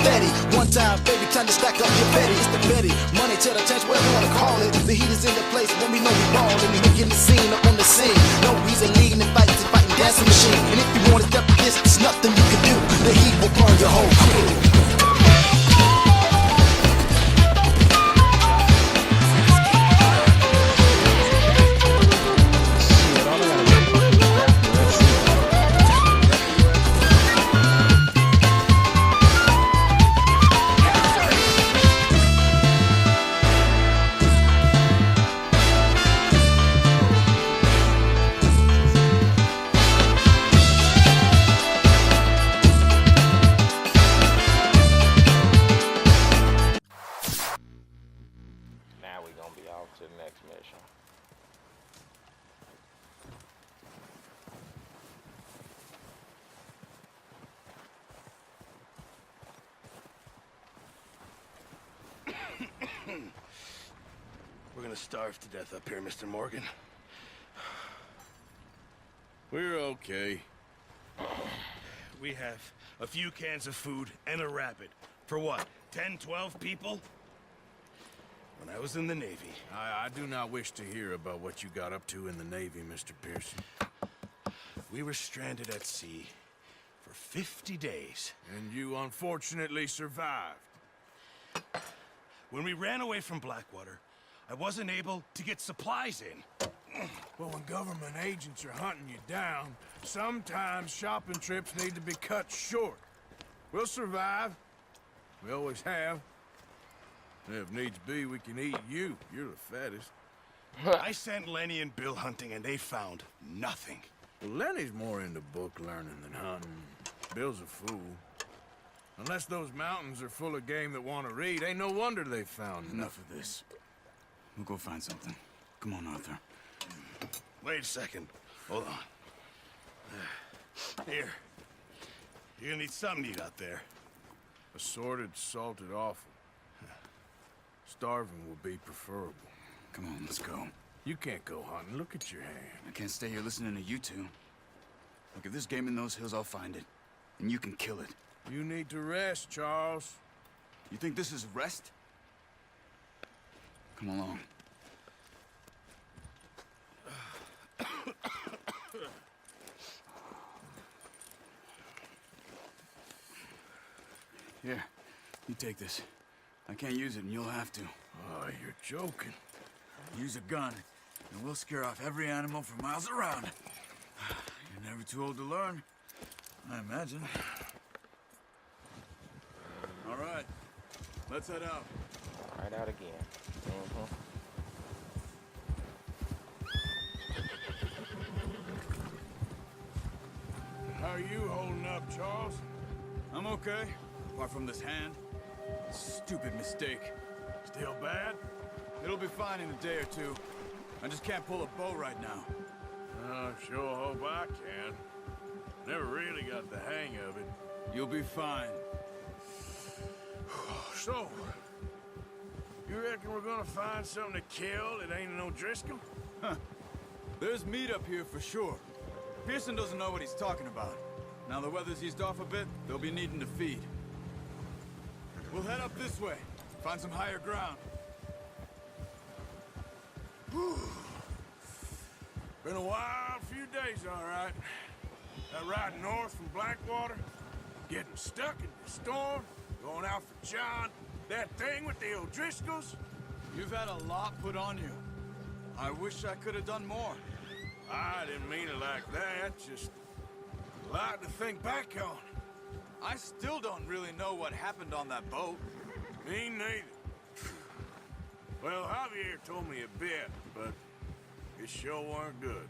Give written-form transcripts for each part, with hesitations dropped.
steady. One time, baby, time to stack up your Betty. It's the Betty, money to the chance, whatever you wanna call it. The heat is in the place when we know we ballin'. Making the scene up on the scene. No reason leading and fighting, dancing machine. And if you wanna step to this, there's nothing you can do. The heat will burn your whole crew. To the next mission. We're gonna starve to death up here, Mr. Morgan. We're okay. We have a few cans of food and a rabbit. For what, 10, 12 people? When I was in the Navy... I do not wish to hear about what you got up to in the Navy, Mr. Pearson. We were stranded at sea for 50 days. And you unfortunately survived. When we ran away from Blackwater, I wasn't able to get supplies in. Well, when government agents are hunting you down, sometimes shopping trips need to be cut short. We'll survive. We always have. If needs be, we can eat you. You're the fattest. I sent Lenny and Bill hunting, and they found nothing. Well, Lenny's more into book learning than hunting. Bill's a fool. Unless those mountains are full of game that want to read, ain't no wonder they found Enough of this. We'll go find something. Come on, Arthur. Wait a second. Hold on. Here. You're gonna need something to eat out there. Assorted, salted offal. Starving will be preferable. Come on, let's go. You can't go hunting. Look at your hand. I can't stay here listening to you two. Look, if there's game in those hills, I'll find it. And you can kill it. You need to rest, Charles. You think this is rest? Come along. Here, you take this. I can't use it, and you'll have to. Oh, you're joking. Use a gun, and we'll scare off every animal for miles around. You're never too old to learn, I imagine. All right, let's head out. Right out again. How are you holding up, Charles? I'm okay, apart from this hand. Stupid mistake. Still bad? It'll be fine in a day or two. I just can't pull a bow right now. I sure hope I can. Never really got the hang of it. You'll be fine. So, you reckon we're gonna find something to kill that ain't no Driscoll? Huh. There's meat up here for sure. Pearson doesn't know what he's talking about. Now the weather's eased off a bit, they'll be needing to feed. We'll head up this way. Find some higher ground. Whew. Been a wild few days, all right. That ride north from Blackwater, getting stuck in the storm, going out for John, that thing with the O'Driscolls. You've had a lot put on you. I wish I could have done more. I didn't mean it like that, just a lot to think back on. I still don't really know what happened on that boat. Me neither. Well, Javier told me a bit, but it sure weren't good.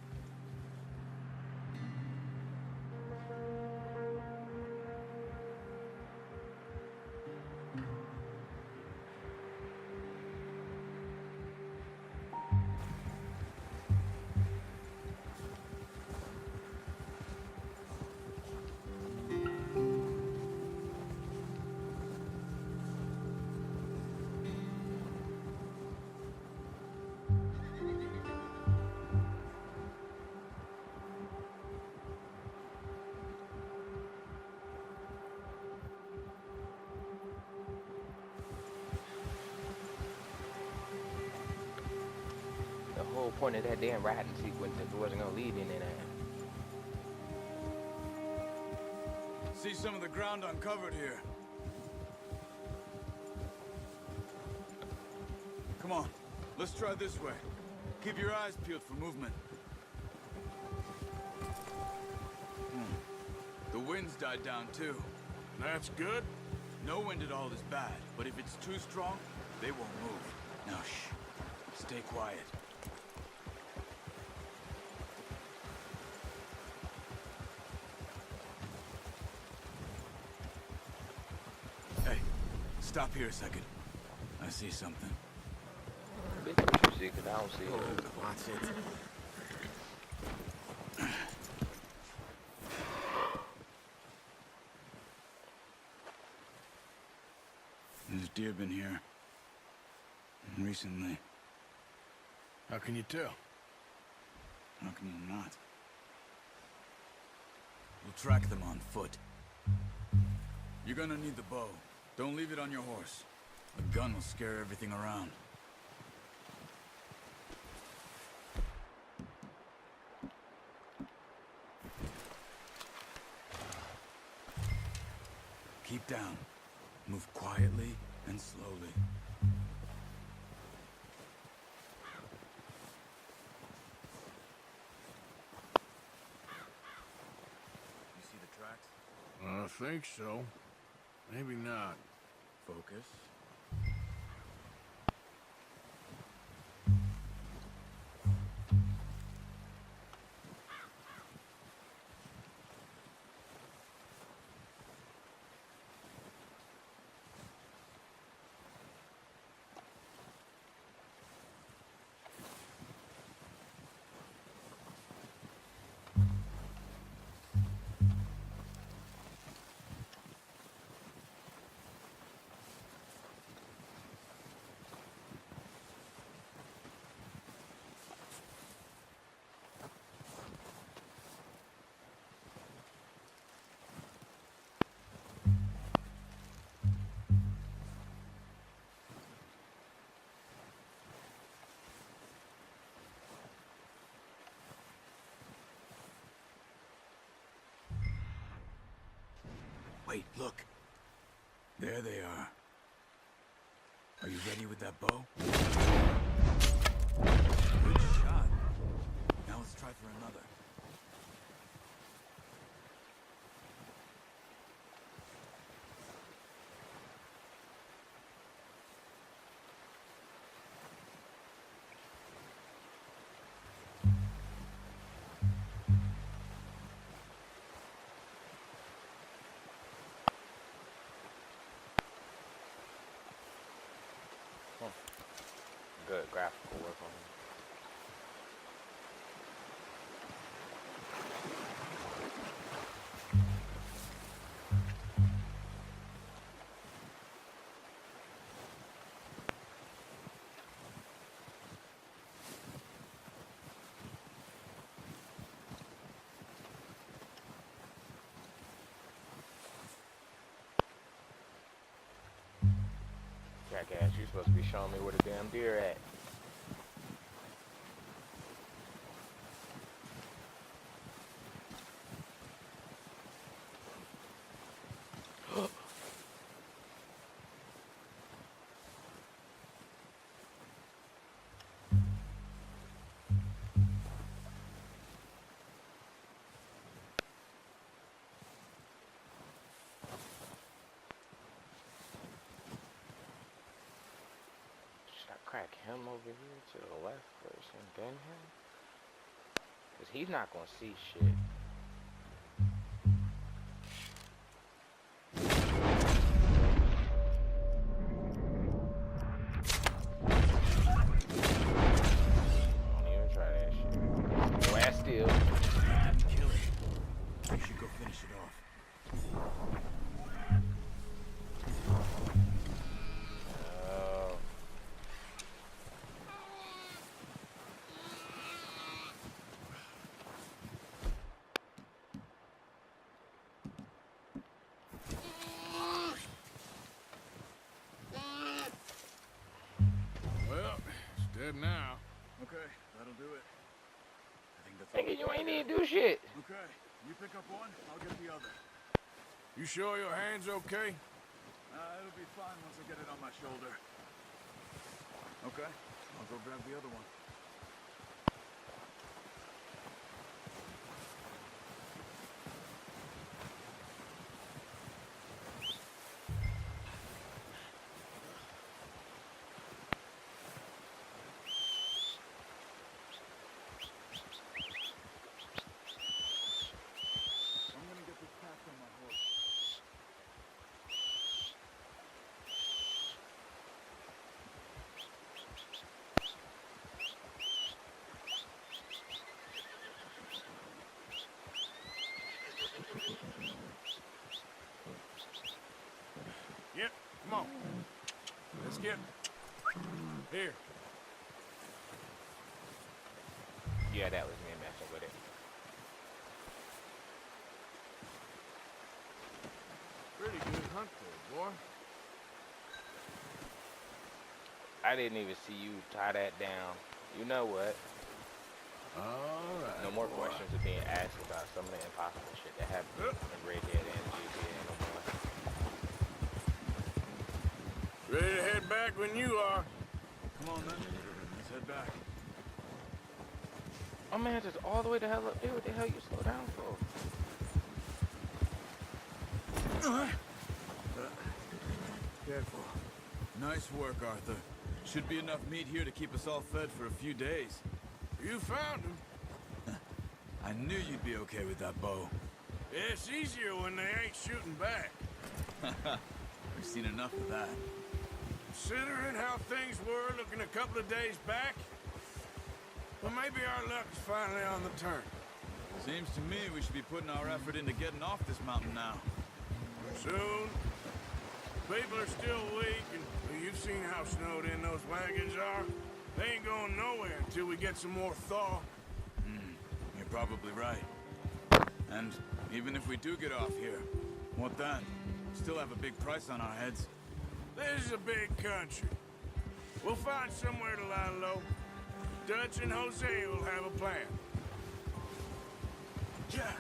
point of that damn riding sequence if it wasn't gonna lead in that. See some of the ground uncovered here. Come on, let's try this way. Keep your eyes peeled for movement. The wind's died down too. That's good. No wind at all is bad, but if it's too strong, they won't move. Now shh, stay quiet. Hey, stop here a second. I see something. Bitch, what you see? 'Cause I don't see it. Watch it. There's deer been here. Recently. How can you tell? How can you not? We'll track them on foot. You're gonna need the bow. Don't leave it on your horse. A gun will scare everything around. Keep down. Move quietly and slowly. You see the tracks? I think so. Maybe not. Focus. Wait, look. There they are. Are you ready with that bow? Good shot. Now let's try for another. Good graphical work on it. Jackass, you supposed to be showing me where the damn deer at. Should I crack him over here to the left first and then him? Because he's not going to see shit. Don't even try that shit. Last still. Kill it. You should go finish it off. Well, it's dead now. Okay, that'll do it. I think that's all. Nigga, you ain't need to do shit. Okay, you pick up one, I'll get the other. You sure your hand's okay? It'll be fine once I get it on my shoulder. Okay, I'll go grab the other one. I'm gonna get this pack on my horse. Yep, come on. Let's get... Here. Yeah, that was me messing with it. Pretty good hunt there, boy. I didn't even see you tie that down. You know what? All right. No more questions are being asked about some of the impossible shit that happened in Red Dead and GTA no more. Ready to head back when you are. Come on then, let's head back. Oh man, just all the way the hell up there. What the hell you slow down for? Careful. Nice work, Arthur. Should be enough meat here to keep us all fed for a few days. You found him. I knew you'd be okay with that bow. It's easier when they ain't shooting back. We've seen enough of that. Considering how things were looking a couple of days back, well, maybe our luck's finally on the turn. Seems to me we should be putting our effort into getting off this mountain now. Soon. People are still weak, and well, you've seen how snowed in those wagons are. They ain't going nowhere until we get some more thaw. You're probably right. And even if we do get off here, what then? Still have a big price on our heads. This is a big country. We'll find somewhere to lie low. Dutch and Jose will have a plan. Yeah.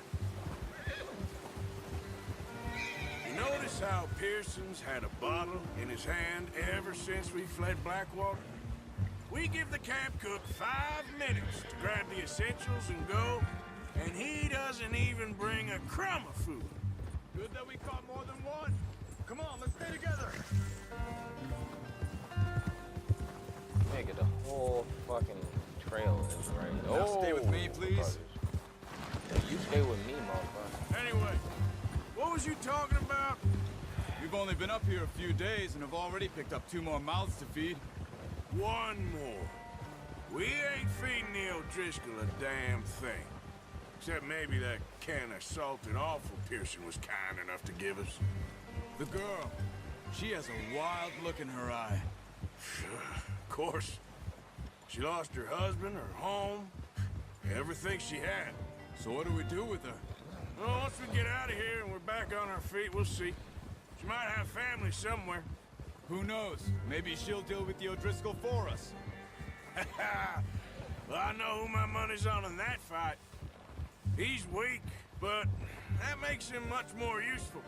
You notice how Pearson's had a bottle in his hand ever since we fled Blackwater? We give the camp cook 5 minutes to grab the essentials and go, and he doesn't even bring a crumb of food. Good that we caught more than one. Come on, let's stay together. Nigga, the whole fucking trail is right. Now stay with me, please. You stay with me, motherfucker. Anyway, what was you talking about? We've only been up here a few days and have already picked up 2 more mouths to feed. One more. We ain't feeding the O'Driscoll a damn thing. Except maybe that can of salted offal Pearson was kind enough to give us. The girl. She has a wild look in her eye. Of course. She lost her husband, her home, everything she had. So what do we do with her? Well, once we get out of here and we're back on our feet, we'll see. She might have family somewhere. Who knows? Maybe she'll deal with the O'Driscoll for us. Well, I know who my money's on in that fight. He's weak, but that makes him much more useful.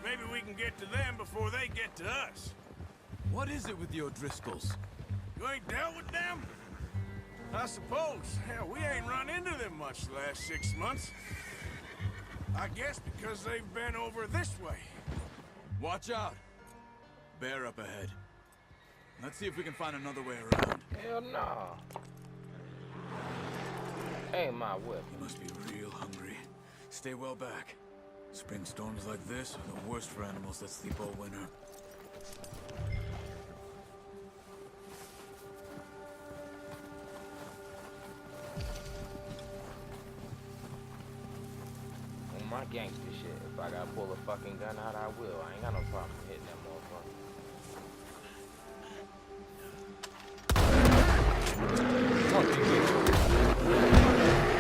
Maybe we can get to them before they get to us. What is it with the O'Driscolls? You ain't dealt with them? I suppose. Hell, we ain't run into them much the last 6 months. I guess because they've been over this way. Watch out! Bear up ahead. Let's see if we can find another way around. Hell no. Ain't my whip. You must be real hungry. Stay well back. Spring storms like this are the worst for animals that sleep all winter. On my gangster shit, if I gotta pull a fucking gun out, I will. I ain't got no problem hitting that motherfucker.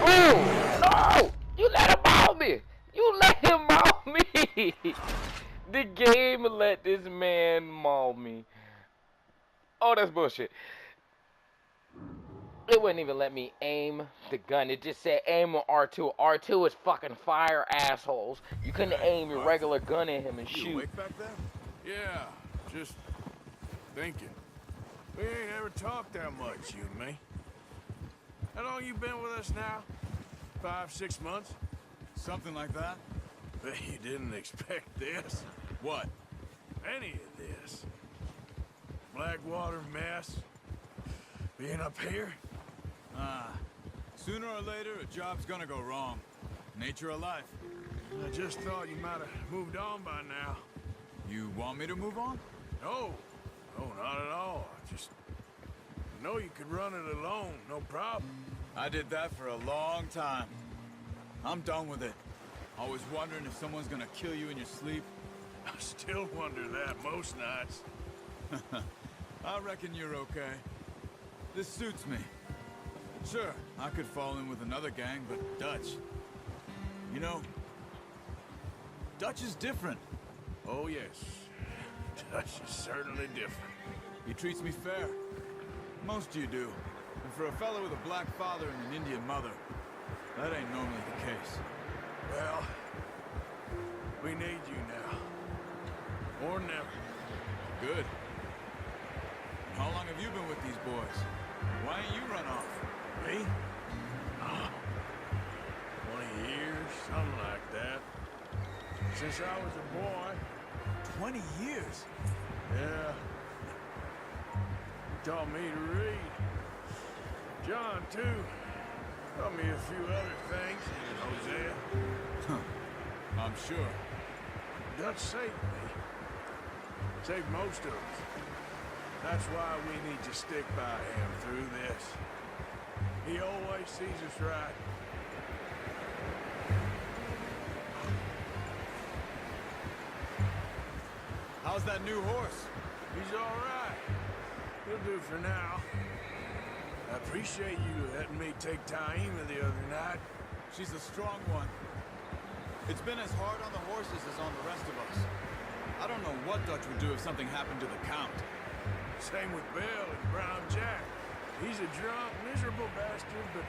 Oh! No! You let him maul me! You let him maul me! The game let this man maul me. Oh, that's bullshit. It wouldn't even let me aim the gun. It just said aim on R2. R2 is fucking fire, assholes. You couldn't aim your regular gun at him and You shoot. awake back there? Yeah, just thinking. We ain't ever talked that much, you and me. How long you been with us now? 5, 6 months? Something like that? Bet you didn't expect this. What? Any of this. Blackwater mess. Being up here? Sooner or later, a job's gonna go wrong. Nature of life. I just thought you might have moved on by now. You want me to move on? No. No, not at all. I just know you could run it alone, no problem. I did that for a long time. I'm done with it. Always wondering if someone's gonna kill you in your sleep. I still wonder that most nights. I reckon you're okay. This suits me. Sure, I could fall in with another gang, but Dutch... You know, Dutch is different. Oh, yes. Dutch is certainly different. He treats me fair. Most you do. And for a fella with a black father and an Indian mother, that ain't normally the case. Well, we need you now. Or never. Good. How long have you been with these boys? Why ain't you run off? Me? 20 years, something like that. Since I was a boy. 20 years? Yeah. He taught me to read. John, too. Taught me a few other things. Hosea. I'm sure. Dutch saved me. Saved most of us. That's why we need to stick by him through this. He always sees us right. How's that new horse? He's all right. He'll do for now. I appreciate you letting me take Taima the other night. She's a strong one. It's been as hard on the horses as on the rest of us. I don't know what Dutch would do if something happened to the Count. Same with Bill and Brown Jack. He's a drunk, miserable bastard, but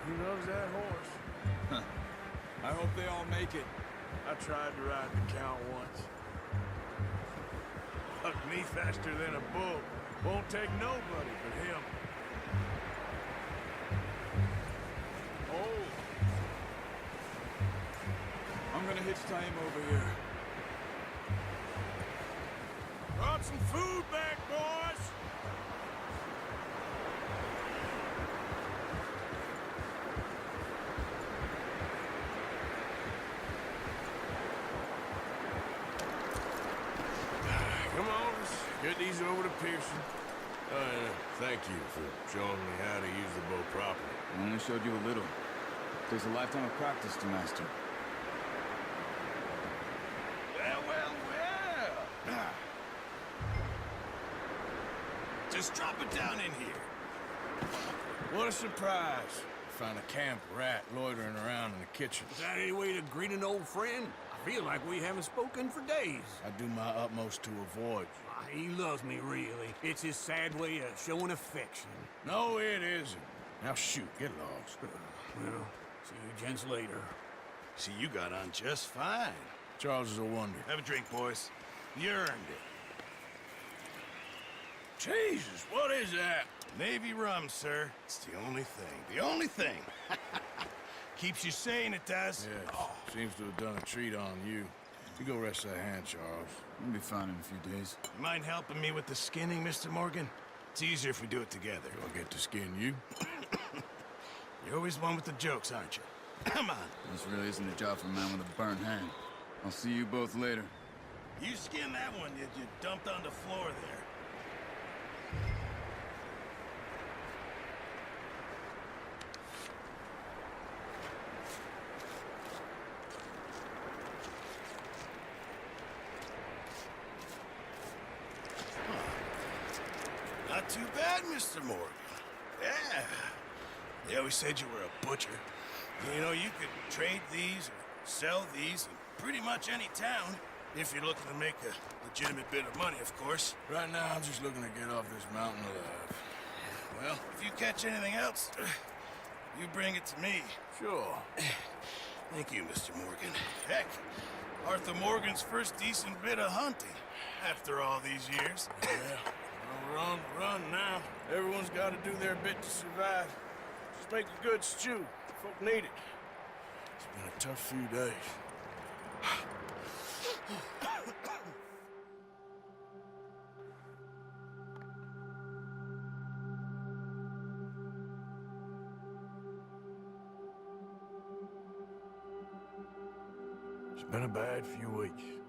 he loves that horse. I hope they all make it. I tried to ride the Count once. Hucked me faster than a bull. Won't take nobody but him. Oh. I'm gonna hitch Taima over here. Brought some food back, boys! Come on, let's get these over to Pearson. Thank you for showing me how to use the bow properly. I only showed you a little. Takes a lifetime of practice to master. Well. Just drop it down in here. What a surprise. Found a camp rat loitering around in the kitchen. Is that any way to greet an old friend? I feel like we haven't spoken for days. I do my utmost to avoid you. He loves me, really. It's his sad way of showing affection. No, it isn't. Now shoot, get lost. Well, see you gents later. See, you got on just fine. Charles is a wonder. Have a drink, boys. You earned it. Jesus, what is that? Navy rum, sir. It's the only thing. The only thing. Keeps you sane, it does. Yes, seems to have done a treat on you. You go rest that hand, Charles. I'll be fine in a few days. You mind helping me with the skinning, Mr. Morgan? It's easier if we do it together. I'll get to skin you. You're always one with the jokes, aren't you? Come on. This really isn't a job for a man with a burnt hand. I'll see you both later. You skin that one you dumped on the floor there. Not too bad, Mr. Morgan. Yeah. They always said you were a butcher. You know, you could trade these or sell these in pretty much any town, if you're looking to make a legitimate bit of money, of course. Right now, I'm just looking to get off this mountain alive. Well, if you catch anything else, you bring it to me. Sure. Thank you, Mr. Morgan. Heck, Arthur Morgan's first decent bit of hunting after all these years. Yeah. Well, run now. Everyone's got to do their bit to survive. Just make a good stew. Folk need it. It's been a tough few days. It's been a bad few weeks.